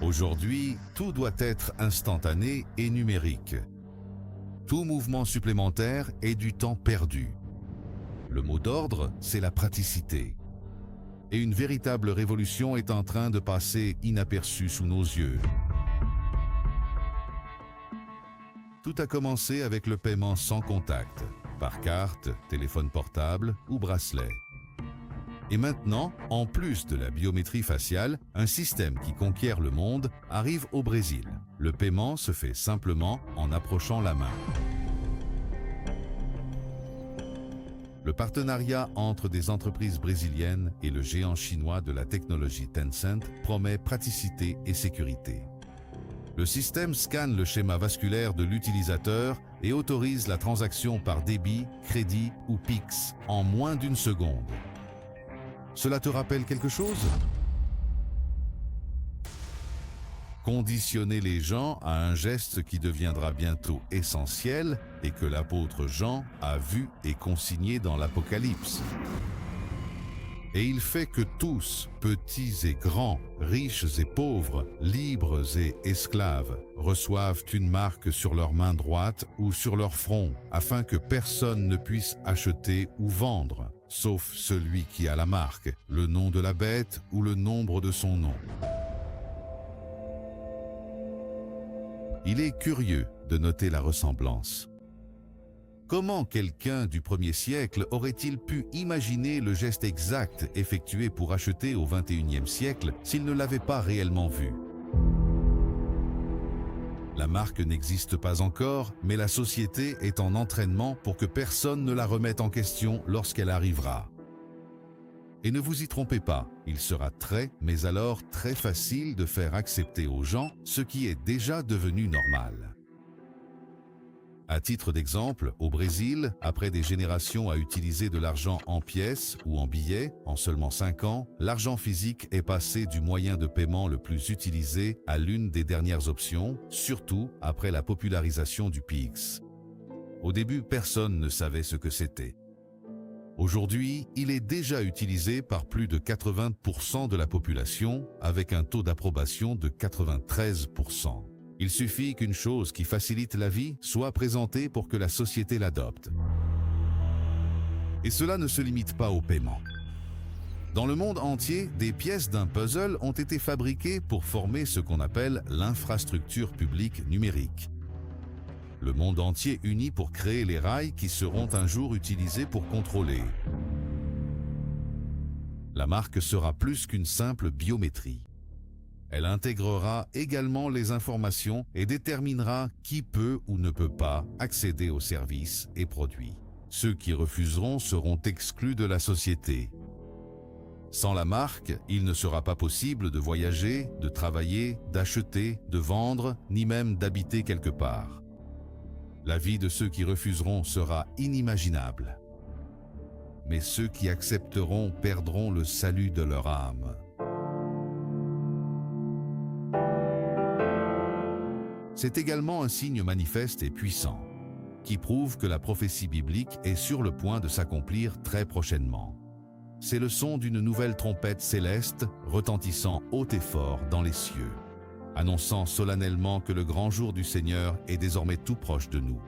Aujourd'hui, tout doit être instantané et numérique. Tout mouvement supplémentaire est du temps perdu. Le mot d'ordre, c'est la praticité. Et une véritable révolution est en train de passer inaperçue sous nos yeux. Tout a commencé avec le paiement sans contact, par carte, téléphone portable ou bracelet. Et maintenant, en plus de la biométrie faciale, un système qui conquiert le monde arrive au Brésil. Le paiement se fait simplement en approchant la main. Le partenariat entre des entreprises brésiliennes et le géant chinois de la technologie Tencent promet praticité et sécurité. Le système scanne le schéma vasculaire de l'utilisateur et autorise la transaction par débit, crédit ou Pix en moins d'une seconde. Cela te rappelle quelque chose? Conditionner les gens à un geste qui deviendra bientôt essentiel et que l'apôtre Jean a vu et consigné dans l'Apocalypse. Et il fait que tous, petits et grands, riches et pauvres, libres et esclaves, reçoivent une marque sur leur main droite ou sur leur front, afin que personne ne puisse acheter ou vendre, sauf celui qui a la marque, le nom de la bête ou le nombre de son nom. Il est curieux de noter la ressemblance. Comment quelqu'un du 1er siècle aurait-il pu imaginer le geste exact effectué pour acheter au 21e siècle s'il ne l'avait pas réellement vu? La marque n'existe pas encore, mais la société est en entraînement pour que personne ne la remette en question lorsqu'elle arrivera. Et ne vous y trompez pas, il sera mais alors très facile de faire accepter aux gens ce qui est déjà devenu normal. À titre d'exemple, au Brésil, après des générations à utiliser de l'argent en pièces ou en billets, en seulement 5 ans, l'argent physique est passé du moyen de paiement le plus utilisé à l'une des dernières options, surtout après la popularisation du Pix. Au début, personne ne savait ce que c'était. Aujourd'hui, il est déjà utilisé par plus de 80% de la population, avec un taux d'approbation de 93%. Il suffit qu'une chose qui facilite la vie soit présentée pour que la société l'adopte. Et cela ne se limite pas au paiement. Dans le monde entier, des pièces d'un puzzle ont été fabriquées pour former ce qu'on appelle l'infrastructure publique numérique. Le monde entier uni pour créer les rails qui seront un jour utilisés pour contrôler. La marque sera plus qu'une simple biométrie. Elle intégrera également les informations et déterminera qui peut ou ne peut pas accéder aux services et produits. Ceux qui refuseront seront exclus de la société. Sans la marque, il ne sera pas possible de voyager, de travailler, d'acheter, de vendre, ni même d'habiter quelque part. La vie de ceux qui refuseront sera inimaginable. Mais ceux qui accepteront perdront le salut de leur âme. C'est également un signe manifeste et puissant, qui prouve que la prophétie biblique est sur le point de s'accomplir très prochainement. C'est le son d'une nouvelle trompette céleste retentissant haut et fort dans les cieux, annonçant solennellement que le grand jour du Seigneur est désormais tout proche de nous.